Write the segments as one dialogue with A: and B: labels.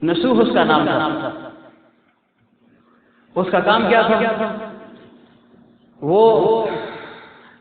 A: نسوح اس کا نام تھا۔ اس کا کام کیا تھا؟ وہ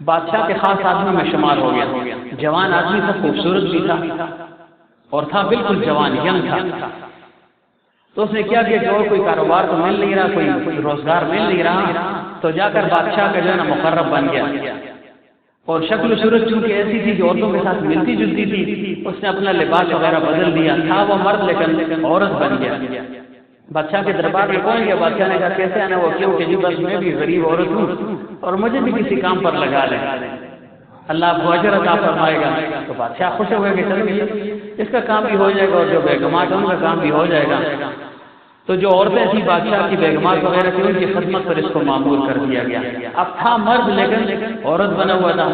A: بادشاہ کے خاص آدمی میں شمار ہو گیا، جوان آدمی تھا، خوبصورت بھی تھا اور تھا بالکل جوان، ینگ تھا۔ تو اس نے کیا کہ اور کوئی کاروبار تو مل نہیں رہا، کوئی روزگار مل نہیں رہا، تو جا کر بادشاہ کا جو ہے نا مقرب بن گیا، اور شکل و صورت چونکہ ایسی تھی کہ عورتوں کے ساتھ ملتی جلتی تھی، اس نے اپنا لباس وغیرہ بدل دیا، تھا وہ مرد لیکن عورت بن گیا۔ بادشاہ کے دربار میں پہنچ گیا، بادشاہ نے کہا کیسے آنا؟ وہ کیوں کہ جی بس میں بھی غریب عورت ہوں اور مجھے بھی کسی کام پر لگا لیں، اللہ آپ کو اجر عطا فرمائے گا۔ تو بادشاہ خوش ہو گئے کہ چلیے اس کا کام بھی ہو جائے گا اور جو بیگمات ہیں ان کا کام بھی ہو جائے گا۔ تو جو عورتیں تھیں بادشاہ کی بیگمات وغیرہ تھی، ان کی خدمت پر اس کو معمور کر دیا گیا۔ اب تھا مرد لیکن عورت بنا ہوا تھا،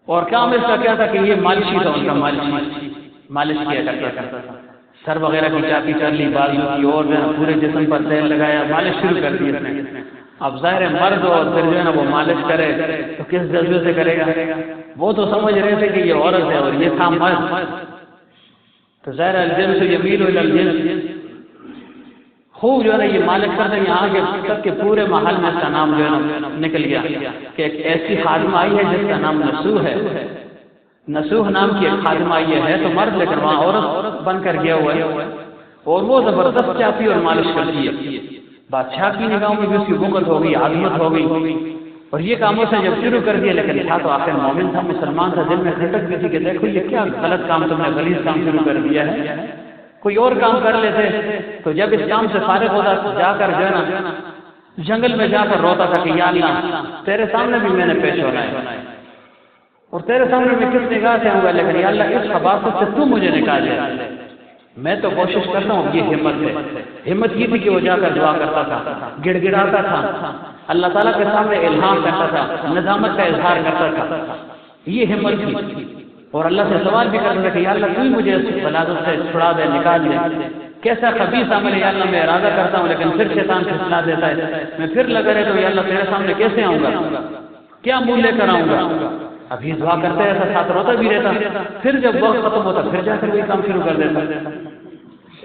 A: اور کام اس کا کیا تھا کہ یہ مالشی تھا، ان کا مالش کیا کرتا تھا، سر وغیرہ کی چاپی کر لی، بازو کی، اور جو ہے پورے جسم پر تیل لگایا، مالش شروع کر دی اس نے۔ اب ظاہر مرد اور پھر جو ہے نا وہ مالش کرے تو کس جذبے سے کرے گا؟ وہ تو سمجھ رہے تھے کہ یہ عورت ہے اور یہ تھا مرد، تو ظاہر الجنس یمیل الی الجنس، خوب جو ہے نا یہ مالش کرتے ہیں، یہاں کے تک کے پورے محل میں اس کا نام جو ہے نا نکل گیا کہ ایک ایسی خادمہ آئی ہے جس کا نام نسوح ہے۔ نسوح نام کی ایک خادمہ آئی ہے تو مرد لیکن وہاں عورت بن کر گیا ہوا ہے، اور وہ زبردست چاپی اور مالش کرتی ہے۔ بادشاہ کی نگاہوں میں بھی اس کی وقت ہو گئی، عظمت ہو گئی، اور یہ کاموں سے جب شروع کر دیا، لیکن تھا تو آخر مومن تھا، مسلمان تھا، دل میں کھٹک بھی تھی کہ دیکھو یہ کیا غلط کام تم نے، غلیظ کام شروع کر دیا ہے، کوئی اور کام کر لیتے۔ تو جب اس کام سے فارغ ہوتا جا کر جو ہے نا جنگل میں جا کر روتا تھا کہ یا اللہ تیرے سامنے بھی میں نے پیش ہونا ہے، اور تیرے سامنے میں کس نگاہ سے ہوں گا، لیکن یا اللہ اس خباثت سے تو مجھے نکالے۔ میں تو کوشش کرتا ہوں، یہ ہمت ہے۔ ہمت یہ تھی کہ وہ جا کر دعا کرتا تھا، گڑ گڑاتا تھا، اللہ تعالیٰ کے سامنے الہام کرتا تھا، ندامت کا اظہار کرتا تھا، یہ ہمت تھی، اور اللہ سے سوال بھی کرتا تھا کہ یا اللہ تو ہی مجھے اس بلاغت سے چھڑا دے، نکال دے۔ کیسا خبیث عمل ہے یا اللہ، میں ارادہ کرتا ہوں لیکن پھر شیطان پھسلا دیتا ہے، میں پھر لگا رہتا ہوں یا اللہ تیرے سامنے کیسے آؤں گا، کیا منہ لے کر آؤں گا۔ ابھی دعا کرتے ایسا ساتھ روتا بھی رہتا، پھر جب وقت ختم ہوتا پھر جا کر وہی کام شروع کر دیتا۔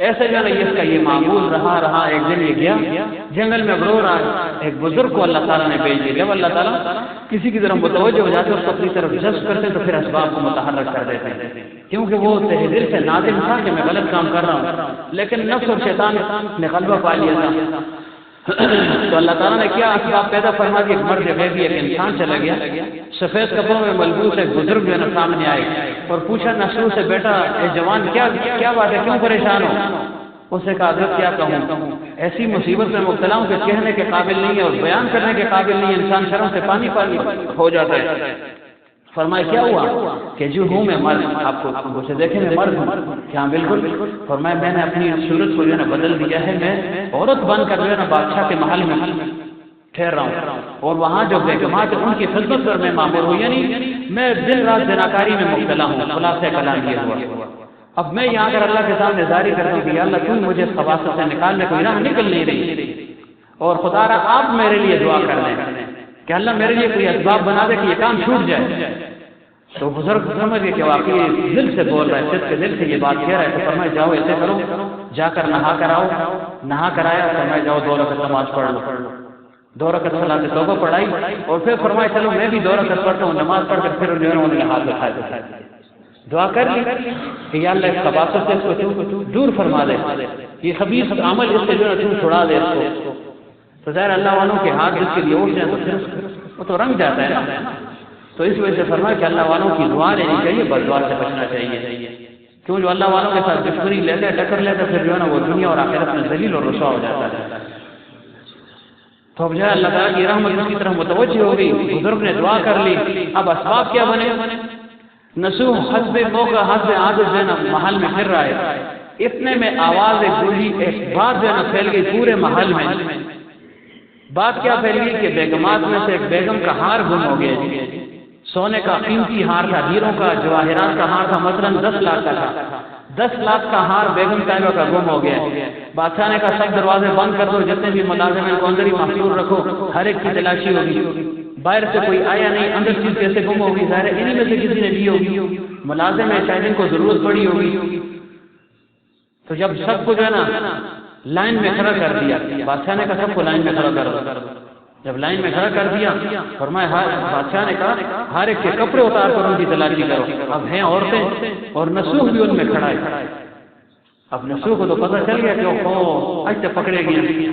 A: ایسے جو ہے نا اس کا یہ معمول رہا۔ ایک دن یہ گیا جنگل میں رو رہا، ایک بزرگ کو اللہ تعالیٰ نے بھیج دیا۔ جب اللہ تعالیٰ کسی کی طرف متوجہ ہو جاتے اس کو اپنی طرف جذب کرتے تو پھر اسباب کو متحرک کر دیتے ہیں، کیونکہ وہ تہ دل سے نادم تھا کہ میں غلط کام کر رہا ہوں، لیکن نفس اور شیطان نے غلبہ پا لیا تھا۔ تو اللہ تعالیٰ نے کیا اسباب پیدا فرما دی، ایک مرد غیبی ایک انسان چلا گیا، سفید کپڑوں میں ملبوس ایک بزرگ جو ہے سامنے آئے اور پوچھا نسوح سے، بیٹا اے جوان کیا بات ہے، کیوں پریشان ہو؟ اسے کہا حضرت کیا کہوں، ایسی مصیبت میں مبتلا ہوں کہ کہنے کے قابل نہیں ہے اور بیان کرنے کے قابل نہیں ہے، انسان شرم سے پانی ہو جاتا ہے۔ فرمایا کیا ہوا؟ کہ جو ہوں میں مرد، آپ کو مجھے دیکھیں میں مرد ہوں کیا؟ بالکل۔ فرمایا میں نے اپنی صورت کو جو ہے نا بدل دیا ہے، میں عورت بن کر جو ہے نا بادشاہ کے محل میں ٹھہر رہا ہوں، اور وہاں جو بیگمات ہیں ان کی خدمت پر میں مامور ہوں، یعنی میں دن رات زناکاری میں مبتلا ہوں۔ خلاصہ کلام یہ ہوا۔ اب میں یہاں کر اللہ کے سامنے ظاہر کرتا ہوں کہ یا اللہ تم مجھے خباثت سے نکالنے کو راہ نکل نہیں رہی، اور خدا را آپ میرے لیے دعا کر دیں کہ اللہ میرے لیے کوئی اسباب بنا دے کہ یہ کام چھوٹ جائے۔ تو بزرگ سمجھ گئے کہ واقعی دل سے بول رہا ہے، صدق کے دل سے یہ بات کہہ رہا ہے، تو فرمایا جاؤ ایسے کرو، جا کر نہا کر آؤ۔ نہا کر آیا، فرمایا جاؤ 2 رکعت نماز پڑھ لو، 2 رکعت صلاۃ توبہ پڑھائی، اور پھر فرمایا چلو میں بھی 2 رکعت پڑھتا ہوں، نماز پڑھ کر پھر جو ہے انہوں نے ہاتھ اٹھائے، دعا کر لی کہ یا اللہ اس خباثت سے اس کو دور فرما دے، یہ خبیث عمل اس سے جو ہے تو چھڑا دے اس کو۔ تو ظاہر اللہ والوں کے ہاتھ جس کے لیے اٹھ جائیں تو پھر وہ تو رنگ جاتا ہے نا، تو اس وجہ سے فرمایا کہ اللہ والوں کی دعا لینی چاہیے، بد دعا سے بچنا چاہیے، کیوں جو اللہ والوں کے ساتھ دشمنی لیتے ٹکر لیتے پھر جو ہے نا وہ دنیا اور آخرت میں ذلیل اور رسوا ہو جاتا ہے۔ تو اب جو ہے اللہ تعالیٰ کی رحمت اس کی طرف متوجہ ہو گئی، بزرگ نے دعا کر لی۔ اب اسباب کیا بنے؟ نسوح حسب موقع حسب عادت جو ہے نا محل میں پھر رہا ہے، اتنے میں آواز ایک گونجی، ایک بات جو ہے نا پھیل گئی پورے محل میں۔ بات کیا پھیل گئی کہ بیگمات میں سے ایک بیگم کا ہار گم ہو گیا، سونے کا قیمتی ہار تھا، ہیروں کا جواہرات کا ہار تھا، مثلاً 10 لاکھ کا تھا، 10 لاکھ کا ہار بیگم طیبہ کا گم ہو گیا۔ بادشاہ نے کہا سب دروازے بند کر دو، جتنے بھی ملازم ہیں کو اندر ہی محصور رکھو، ہر ایک کی تلاشی ہوگی، باہر سے کوئی آیا نہیں، اندر چیز کیسے گم ہوگی، ظاہر انہی میں سے کسی نے لی ہوگی، ملازم ہے شاید ان کو ضرورت پڑی ہوگی۔ تو جب سب کو جو ہے نا لائن میں کھڑا کر دیا، بادشاہ نے کہا سب کو لائن میں کھڑا کر دو۔ جب لائن میں کھڑا کر دیا، فرمایا بادشاہ نے کہا ہر ایک کے کپڑے اتار کر ان کی تلاشی کرو۔ اب ہیں عورتیں اور نسوخ بھی ان میں کھڑا ہے۔ اب نسوخ کو تو پتہ چل گیا کہ آج تو پکڑے گئے،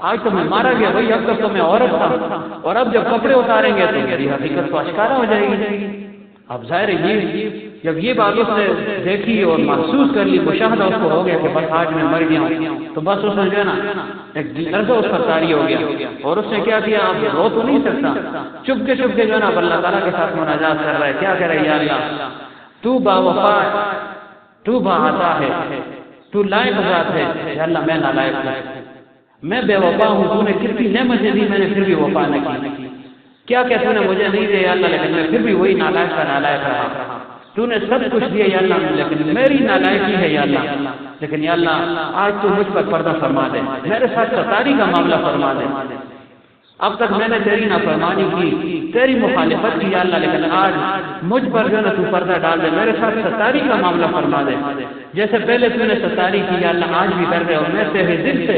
A: آج تو میں مارا گیا بھائی، اب تک تو میں عورت تھا، اور اب جب کپڑے اتاریں گے تو میری حقیقت تو اشکارا ہو جائے گی۔ اب ظاہر ہے جب یہ بات اس نے دیکھی اور محسوس کر لی، مشاہدہ اس کو ہو گیا کہ بس آج میں مر گیا ہوں، تو بس اس نے جو ہے نا ایک لرزہ اس پر طاری ہو گیا، اور اس نے کیا کیا، اب رو تو نہیں سکتا، چپ کے جو ہے نا اللہ تعالیٰ کے ساتھ مناجات کر رہا ہے۔ کیا کہہ رہا ہے، یا اللہ تو با وفا، تو با عطا ہے، تو لائق ذات ہے، یا اللہ میں نالائق ہوں، میں بے وفا ہوں، تو نے کتنی نعمتیں دی، میں نے پھر بھی وفا نہ کی۔ کیا کہ تو نے مجھے نہیں دیا یا اللہ، لیکن میں پھر بھی وہی نالائق کا نالائق رہا۔ تو نے سب کچھ دیا یا اللہ، لیکن میری نالائقی ہے یا اللہ، لیکن یا اللہ آج تو مجھ پر پردہ فرما دے، میرے ساتھ ستاری کا معاملہ فرما دے۔ اب تک میں نے تیری نافرمانی کی، تیری مخالفت کی یا اللہ، لیکن آج مجھ پر جو ہے نا تو پردہ ڈال دے، میرے ساتھ ستاری کا معاملہ فرما دے۔ جیسے پہلے تو نے ستاری کی یا اللہ، آج بھی کر دے، اور میں تیرے دل سے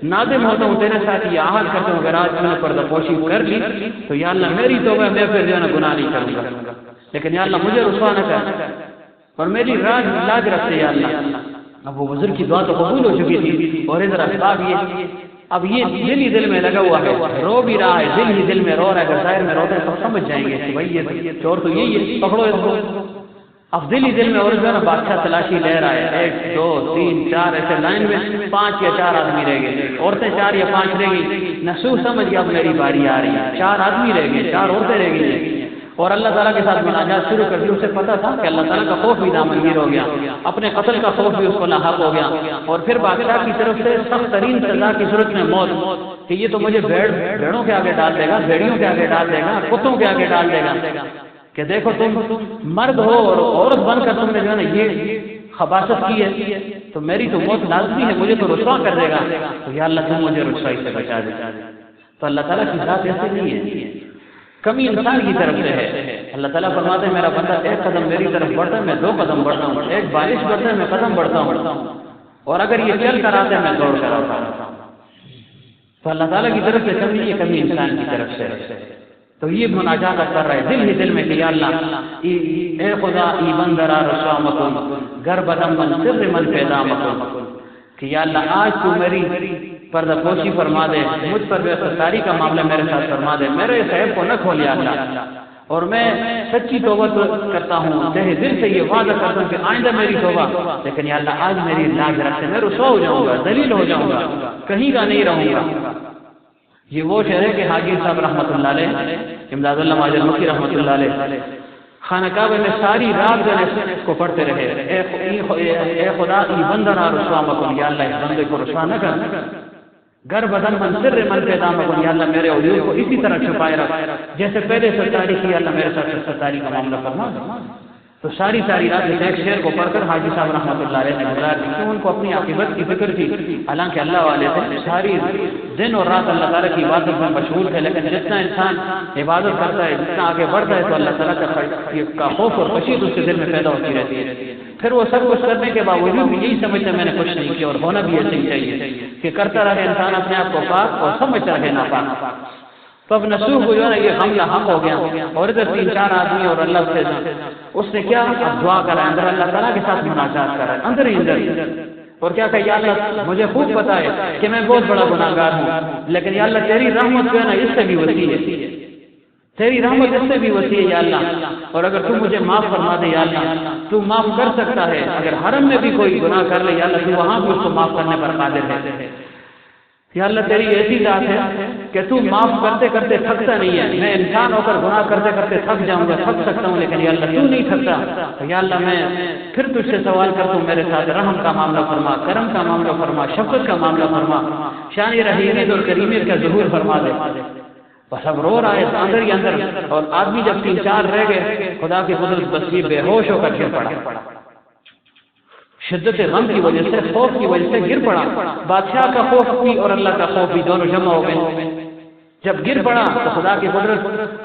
A: نادم ہوتا ہوں، تیرے ساتھ یہ عہد کرتا ہوں، اگر آج میں نے پردہ پوشی کر لی تو یا اللہ میری توبہ، میں پھر جو ہے نا گناہ نہیں کروں گا، لیکن یا اللہ مجھے رسوا نہ کر، اور میری لاج رکھتے یا اللہ۔ اب وہ بزرگ کی دعا تو قبول ہو چکی تھی، اور ادھر اسباب یہ، اب یہ دل ہی دل میں لگا ہوا ہے، رو بھی رہا ہے، دل ہی دل میں رو رہا ہے، اگر ظاہر میں روتے ہیں تو سمجھ جائیں گے کہ بھائی یہ چور تو یہی ہے، پکڑو اس کو۔ اب دل ہی دل میں، اور جو ہے نا بادشاہ تلاشی لے رہا ہے، 1 2 3 4 ایسے لائن میں 5 یا 4 آدمی رہ گئے، عورتیں 4 یا 5 رہ گئی۔ نسوخ سمجھ گیا اب میری باری آ رہی ہے، 4 آدمی رہ گئے، 4 عورتیں رہ گئی، اور اللہ تعالیٰ کے ساتھ مناجات شروع کر دی۔ اسے پتا تھا کہ اللہ تعالیٰ کا خوف بھی دامنگیر ہو گیا، اپنے قتل کا خوف بھی اس کو لاحق ہو گیا، اور پھر بادشاہ کی طرف سے سخت ترین سزا کی صورت میں موت، کہ یہ تو مجھے بھیڑوں کے آگے ڈال دے گا، بھیڑیوں کے آگے ڈال دے گا، کتوں کے آگے ڈال دے گا، کہ دیکھو تم مرد ہو اور عورت بن کر تم نے جو ہے نا یہ خباثت کی ہے، تو میری تو موت لازمی ہے، مجھے تو رسوا کر دے گا، تو یا اللہ تم مجھے رسوائی سے بچا دے۔ تو اللہ تعالیٰ کی ذات ایسے نہیں ہے، کمی انسان کی طرف سے ہے۔ اللہ تعالیٰ فرماتے ہیں میرا بندہ 1 قدم میری طرف بڑھتا ہے میں 2 قدم بڑھتا ہوں، 1 بارش بڑھتا ہے میں قدم بڑھتا ہوں، اور اگر یہ چل کر آتا ہے میں دوڑ کر آتا ہوں۔ تو اللہ تعالیٰ کی طرف سے کمی، یہ کمی انسان کی طرف سے ہے۔ تو یہ مناجات کر رہا ہے دل ہی دل میں کہ یا اللہ اے خدا ای بندرا رسوا مکن، گر بدم من سر من پیدا مکن، کہ یا اللہ آج تو میری پردہ پوشی فرما دے، مجھ پر بے ستاری کا معاملہ میرے ساتھ فرما دے، میرے عیب کو نہ کھول یا اللہ، اور میں سچی توبہ کرتا ہوں، تیرے دل سے یہ وعدہ کرتا ہوں کہ آئندہ میری توبہ، لیکن یا اللہ آج میری لاج رکھتے، میں رسوا ہو جاؤں گا، ذلیل ہو جاؤں گا، کہیں کا نہیں رہوں گا۔ یہ وہ شعر ہے کہ حاجی صاحب رحمۃ اللہ علیہ، امداد اللہ ماجد مکی رحمۃ اللہ علیہ خانہ کعبہ میں ساری رات جو ہے اس کو پڑھتے رہے، اے خدا ای بندرا رسوا مکن، یا اللہ اس بندے کو رسوا نہ کر، گر بدن من سر من پیدا مکن، یا اللہ میرے عیوب کو اسی طرح چھپائے رکھ، جیسے پہلے ستاری کی اللہ میرے ساتھ ستاری کا معاملہ فرما دے۔ تو ساری رات ایک شعر کو پڑھ کر حاجی صاحب رحمۃ اللہ علیہ نے گزار دی، کیوں ان کو اپنی عاقبت کی فکر تھی، حالانکہ اللہ والے تھے، ساری دن اور رات اللہ تعالیٰ کی عبادت میں مشغول تھے، لیکن جتنا انسان عبادت کرتا ہے، جتنا آگے بڑھتا ہے، تو اللہ تعالیٰ کا خوف اور خشیت اس کے دل میں پیدا ہوتی رہتی ہے۔ پھر وہ سب کچھ کرنے کے باوجود بھی یہی سمجھتا میں نے کچھ نہیں کیا، اور ہونا بھی ایسے ہی چاہیے کہ کرتا رہے انسان اپنے آپ کو پاک اور سمجھتا رہے ناپاک۔ تو اب نسوخ کو جو ہے نا یہ حملہ حق ہو گیا، اور ادھر 3 4 آدمی اور اللہ سے اس نے کیا اب دعا کرا، اندر اللہ تعالیٰ کے ساتھ مناجات کرا، اندر ہی اندر، اور کیا کہ یا اللہ مجھے خوب پتا ہے کہ میں بہت بڑا گناہ گار ہوں، لیکن یا اللہ تیری رحمت جو ہے نا اس سے بھی وسیع ہے، تیری رحمت اس سے بھی وسیع ہے یا اللہ، اور اگر تو مجھے معاف فرما دے یا اللہ، تو معاف کر سکتا ہے، اگر حرم میں بھی کوئی گناہ کر لے یا اللہ تو وہاں بھی اس کو معاف کرنے پر قادر ہے۔ یا اللہ تیری ایسی ذات ہے کہ تو معاف کرتے کرتے تھکتا نہیں ہے، میں انسان ہو کر گناہ کرتے کرتے تھک جاؤں گا، تھک سکتا ہوں، لیکن یا اللہ تو نہیں تھکتا، تو یا اللہ میں پھر تجھ سے سوال کرتا ہوں میرے ساتھ رحم کا معاملہ فرما، کرم کا معاملہ فرما، شفقت کا معاملہ فرما، شان رحیمیت اور کریمیت کا ظہور فرما دے۔ بس اب رو رہا ہے اندر ہی اندر، اور آدمی جب 3 4 رہ گئے، خدا کی قدرت بس یہ بے ہوش ہو کر گر پڑا، شدت غم کی وجہ سے، خوف کی وجہ سے گر پڑا، بادشاہ کا خوف بھی اور اللہ کا خوف بھی دونوں جمع ہو گئے۔ جب گر پڑا تو خدا کی قدرت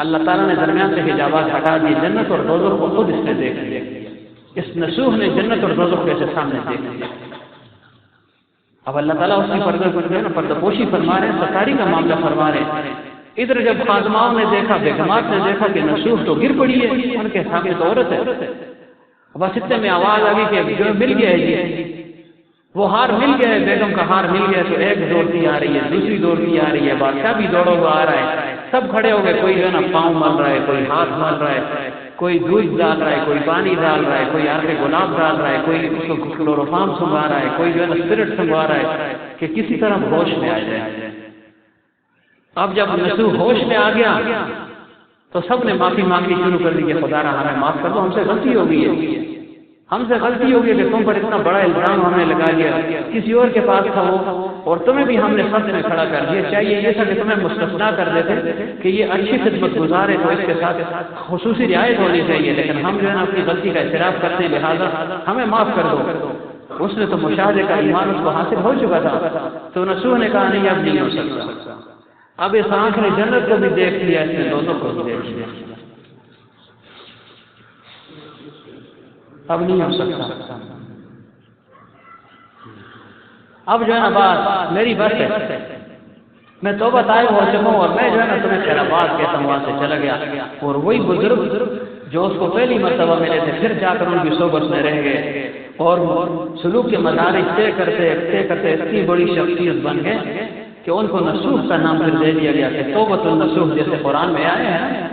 A: اللہ تعالیٰ نے درمیان سے حجابات ہٹا دی، جنت اور دوزخ کو خود اس نے دیکھ لیا، اس نسوح نے جنت اور دوزخ کے سامنے دیکھ لیا۔ اب اللہ تعالیٰ اس کی پردہ پوشی فرما رہے ہیں، ستاری کا معاملہ فرما رہے ہیں۔ ادھر جب خادماؤں نے دیکھا، بیگمات نے دیکھا کہ نسوح تو گر پڑی ہے، ان کے سامنے تو عورت ہے، بس اتنے میں آواز آ گئی کہ جو مل گیا ہے جی، وہ ہار مل گیا ہے، بیگم کا ہار مل گیا ہے۔ تو ایک دوڑتی آ رہی ہے، دوسری دوڑتی آ رہی ہے، بادشاہ بھی دوڑا ہوا آ رہا ہے، سب کھڑے ہو گئے، کوئی جو ہے نا پاؤں مل رہا ہے، کوئی ہاتھ مل رہا ہے، کوئی دودھ ڈال رہا ہے، کوئی پانی ڈال رہا ہے، کوئی عرق گلاب ڈال رہا ہے، کوئی اس کو کلوروفارم سنگھا رہا ہے، کوئی جو ہے نا اسپرٹ سنگھا رہا ہے کہ کسی طرح ہوش میں آ جائے۔ اب جب نسوح ہوش میں آ گیا تو سب نے معافی مانگنی شروع کر دی کہ خدا را ہمیں معاف کر دو، ہم سے غلطی ہو گئی ہے، ہم سے غلطی ہو گئی کہ تم پر اتنا بڑا الزام ہم نے لگا دیا، کسی اور کے پاس تھا وہ، اور تمہیں بھی ہم نے سب میں کھڑا کر دیا۔ چاہیے یہ تھا کہ تمہیں مستثنا کر دیتے کہ یہ اچھی خدمت گزار ہے تو اس کے ساتھ خصوصی رعایت ہونی چاہیے، لیکن ہم جو ہے نا اپنی غلطی کا اعتراف کرتے ہیں، لہٰذا ہمیں معاف کر دو۔ اس نے تو مشاہدے کا ایمان اس کو حاصل ہو چکا تھا، تو نسوح نے کہا نہیں اب نہیں ہو سکتا۔ اب اس آنکھ نے جنت کو بھی دیکھ لیا، اس نے دونوں کو بھی دیکھ لیا، اب نہیں ہو سکتا۔ اب جو ہے نا بات میری بات ہے، میں توبہ طائب ہو چکا ہوں، اور میں جو ہے نا تمہیں خیر آباد کہتا ہوں، وہاں سے چلا گیا، اور وہی بزرگ جو اس کو پہلی مرتبہ ملے تھے پھر جا کر ان کی صحبت میں رہ گئے، اور سلوک کے مدارج طے کرتے اتنی بڑی شخصیت بن گئے کہ ان کو نسوح کا نام پھر دے دیا گیا کہ توبۃ النسوح، جیسے قرآن میں آئے ہیں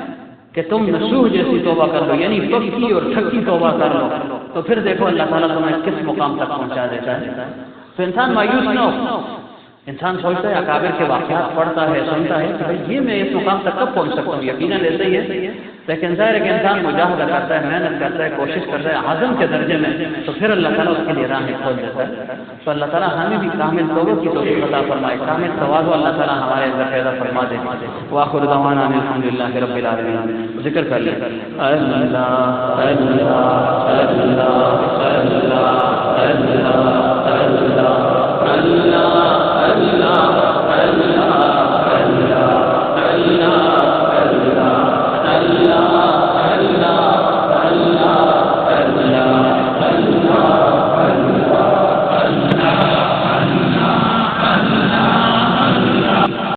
A: کہ تم نسوح جیسی توبہ کر لو، یعنی پکی اور ٹھکی توبہ کر لو، تو پھر دیکھو اللہ تعالیٰ تمہیں کس مقام تک پہنچا دیتا ہے۔ تو انسان مایوس نہ ہو، انسان سوچتا ہے، اکابر کے واقعات پڑھتا ہے، سنتا ہے کہ بھائی یہ میں اس مقام تک کب پہنچ سکتا ہوں، یقیناً ایسا ہی ہے، لیکن ظاہر ہے کہ انسان مجاہدہ کرتا ہے، محنت کرتا ہے، کوشش کرتا ہے عزم کے درجے میں، تو پھر اللہ تعالیٰ اس کے لیے راہیں کھول دیتا ہے۔ تو اللہ تعالیٰ ہمیں بھی کامل توبہ کی توفیق عطا فرمائے، کامل تواضع اللہ تعالیٰ ہمارے اندر پیدا فرما دے۔ وآخر دعوانا ان الحمدللہ رب العالمین۔ ذکر کر لیں اللہ اللہ اللہ اللہ اللہ اللہ